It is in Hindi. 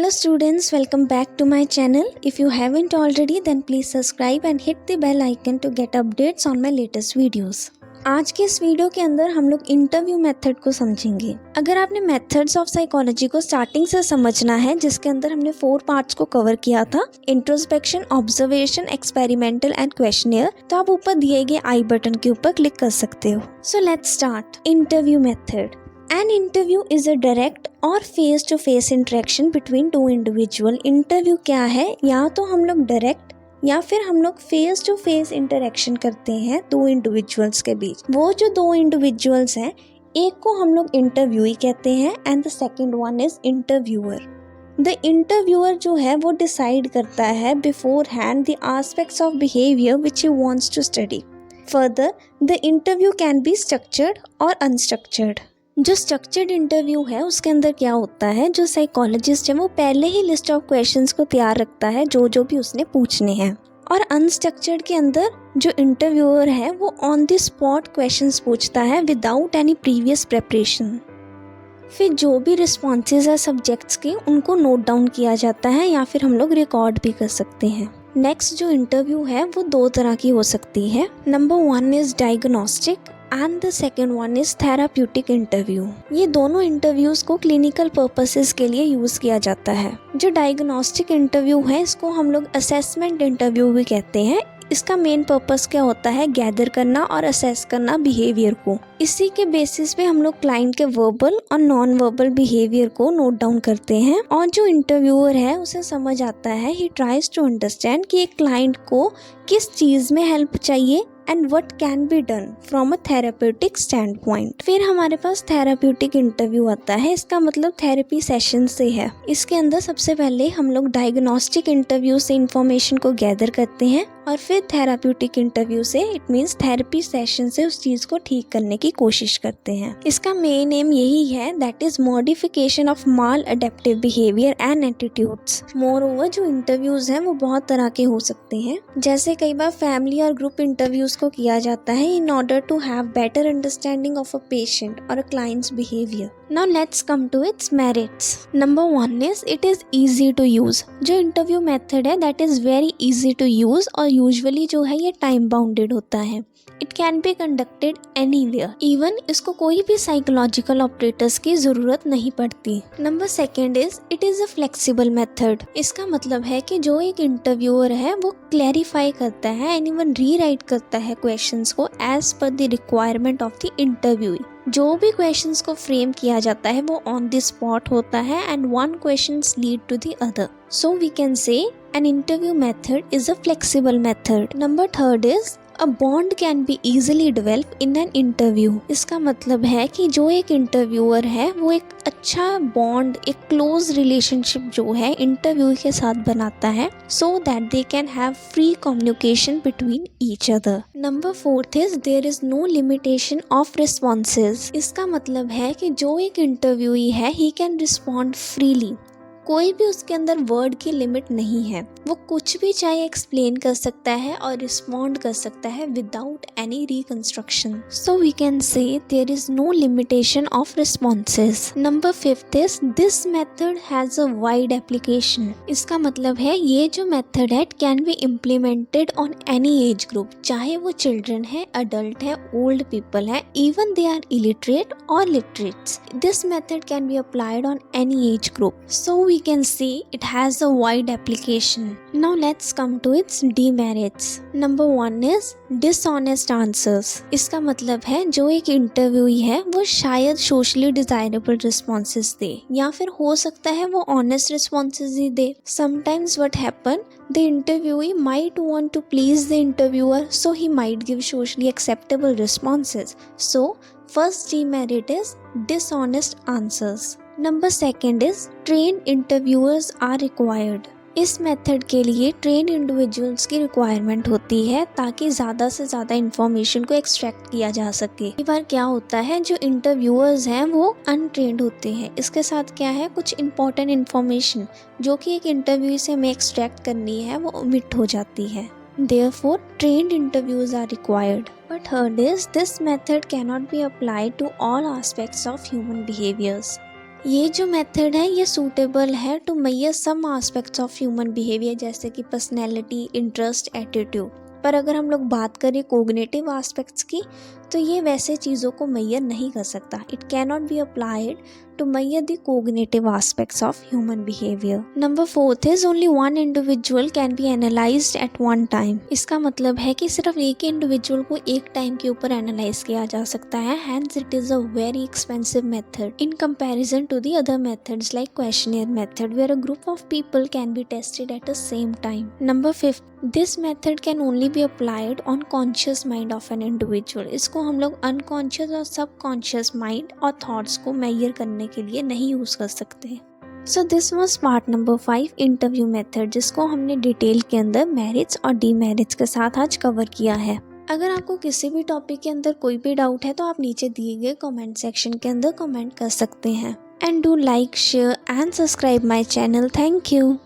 Hello students, welcome back to my channel. If you haven't already then please subscribe and hit the bell icon to get updates on my latest videos. आज के इस वीडियो के अंदर हम लोग इंटरव्यू मेथड को समझेंगे। अगर आपने मेथड्स ऑफ साइकोलॉजी को स्टार्टिंग से समझना है, जिसके अंदर हमने 4 पार्ट्स को कवर किया था, introspection, observation, experimental and questionnaire, तो आप ऊपर दिए गए आई बटन के ऊपर क्लिक कर सकते हो। So let's start. Interview method. An interview is a direct और face to face interaction between two individual. Interview क्या है? या तो हम लोग डायरेक्ट या फिर हम लोग फेस टू फेस इंटरेक्शन करते हैं दो इंडिविजुअल्स के बीच। वो जो दो इंडिविजुअल्स हैं, एक को हम लोग इंटरव्यूई कहते हैं and the second one is interviewer. The interviewer जो है वो डिसाइड करता है beforehand the aspects of behaviour which he wants to study. Further the interview can be structured और अनस्ट्रक्चर्ड। जो स्ट्रक्चर्ड इंटरव्यू है उसके अंदर क्या होता है, जो साइकोलॉजिस्ट है वो पहले ही लिस्ट ऑफ क्वेश्चंस को तैयार रखता है जो भी उसने पूछने हैं। और अनस्ट्रक्चर्ड के अंदर जो इंटरव्यूअर है वो ऑन द स्पॉट क्वेश्चंस पूछता है विदाउट एनी प्रीवियस प्रिपरेशन। फिर जो भी रिस्पॉन्सेज है सब्जेक्ट्स के उनको नोट डाउन किया जाता है या फिर हम लोग रिकॉर्ड भी कर सकते हैं। नेक्स्ट जो इंटरव्यू है वो 2 तरह की हो सकती है। Number 1 is diagnostic and the second one is therapeutic interview. ये दोनों इंटरव्यूज को क्लिनिकल पर्पसेस के लिए यूज किया जाता है। जो डायग्नोस्टिक इंटरव्यू है इसको हम लोग असेसमेंट इंटरव्यू भी कहते हैं। इसका मेन पर्पस क्या होता है? गैदर करना और असेस करना बिहेवियर को। इसी के बेसिस पे हम लोग क्लाइंट के वर्बल और नॉन वर्बल बिहेवियर को नोट डाउन करते हैं और जो इंटरव्यूअर है उसे समझ आता है, ही ट्राइज टू अंडरस्टैंड कि एक क्लाइंट को किस चीज में हेल्प चाहिए and what can be done from a therapeutic stand point. फिर हमारे पास थेराप्यूटिक इंटरव्यू आता है। इसका मतलब थेरेपी सेशन से है। इसके अंदर सबसे पहले हम लोग डायग्नोस्टिक इंटरव्यू से इंफॉर्मेशन को गैदर करते हैं और फिर थेराप्यूटिक इंटरव्यू से, इट मींस थेरेपी सेशन से, उस चीज को ठीक करने की कोशिश करते हैं। इसका मेन एम यही है, that is modification of mall adaptive behaviour and attitudes. More over जो इंटरव्यूज हैं वो बहुत तरह के हो सकते हैं। जैसे कई बार फैमिली और ग्रुप इंटरव्यूज को किया जाता है in order to have better understanding of a patient और a clients behaviour. Now let's come to its merits. Number 1 is it is easy to use. जो इंटरव्यू मेथड है that is very easy to use और यूजुअली जो है ये टाइम बाउंडेड होता है। It can be conducted anywhere. Even इसको कोई भी साइकोलॉजिकल ऑपरेटर्स की जरूरत नहीं पड़ती। Number 2 is it is a flexible method. इसका मतलब है कि जो एक इंटरव्यूअर है वो क्लैरिफाई करता है एंड इवन रीराइट करता है क्वेश्चंस को as per the requirement of the interviewee. जो भी क्वेश्चंस को फ्रेम किया जाता है वो ऑन द स्पॉट होता है and one questions lead to the other. So we can say an interview method is a flexible method. Number 3 is a bond can be easily developed in an interview. इसका मतलब है कि जो एक इंटरव्यूअर है वो एक अच्छा बॉन्ड, एक क्लोज रिलेशनशिप जो है इंटरव्यू के साथ बनाता है so that they can have free communication between each other. Number 4 is there is no limitation of responses. इसका मतलब है कि जो एक इंटरव्यूई है he can respond freely. कोई भी उसके अंदर वर्ड की लिमिट नहीं है। वो कुछ भी चाहे एक्सप्लेन कर सकता है और रिस्पॉन्ड कर सकता है without any reconstruction. So we can say there is no limitation of responses. Number 5 is this method has a wide application. इसका मतलब है ये जो मेथड है can be implemented on any age group, चाहे वो चिल्ड्रन है, अडल्ट है, ओल्ड पीपल है, इवन दे आर इलिटरेट और literates. This method can be applied on any age group. So we can see it has a wide application. Now let's come to its demerits. Number 1 is dishonest answers. इसका मतलब है जो एक इंटरव्यूई है वो शायद सोशली डिजायरेबल रिस्पॉन्सेज दे या फिर हो सकता है वो honest responses he they. Sometimes what happen, the interviewee might want to please the interviewer, so he might give socially acceptable responses. So first demerit is dishonest answers. Number 2 is trained interviewers are required. इस मेथड के लिए ट्रेन इंडिविजुअल्स की रिक्वायरमेंट होती है ताकि ज़्यादा से ज़्यादा इन्फॉर्मेशन को एक्सट्रैक्ट किया जा सके। कई बार क्या होता है जो इंटरव्यूअर्स हैं वो अनट्रेंड होते हैं। इसके साथ क्या है, कुछ इंपॉर्टेंट इन्फॉर्मेशन जो कि एक इंटरव्यू से हमें एक्सट्रैक्ट करनी है वो ओमिट हो जाती है। Therefore, trained interviews are required. But third is this method cannot be applied to all aspects of human behaviors. ये जो मेथड है ये सूटेबल है to measure some aspects of human behaviour जैसे कि पर्सनैलिटी, इंटरेस्ट, एटीट्यूड। पर अगर हम लोग बात करें कोग्निटिव एस्पेक्ट्स की तो ये वैसे चीज़ों को मेजर नहीं कर सकता। It can not be applied to measure the cognitive aspects of human behavior. Number 4 is only one individual can be analyzed at one time. इसका मतलब है कि सिर्फ एक इंडिविजुअल को एक टाइम के ऊपर एनालाइज किया जा सकता है, hence it is a very expensive method in comparison to the other methods like questionnaire method where a group of people can be tested at the same time. Number 5, this method can only be applied on conscious mind of an individual. इसको हम लोग अनकॉन्शियस और सबकॉन्शियस माइंड और थॉट्स को मेजर करने के लिए नहीं यूज़ कर सकते। So this was part number 5 interview method, जिसको हमने डिटेल के अंदर मेरिट्स और डीमेरिट्स के साथ आज कवर किया है। अगर आपको किसी भी टॉपिक के अंदर कोई भी डाउट है तो आप नीचे दिए गए कमेंट सेक्शन के अंदर कमेंट कर सकते हैं। And do like, share and subscribe my channel. Thank you.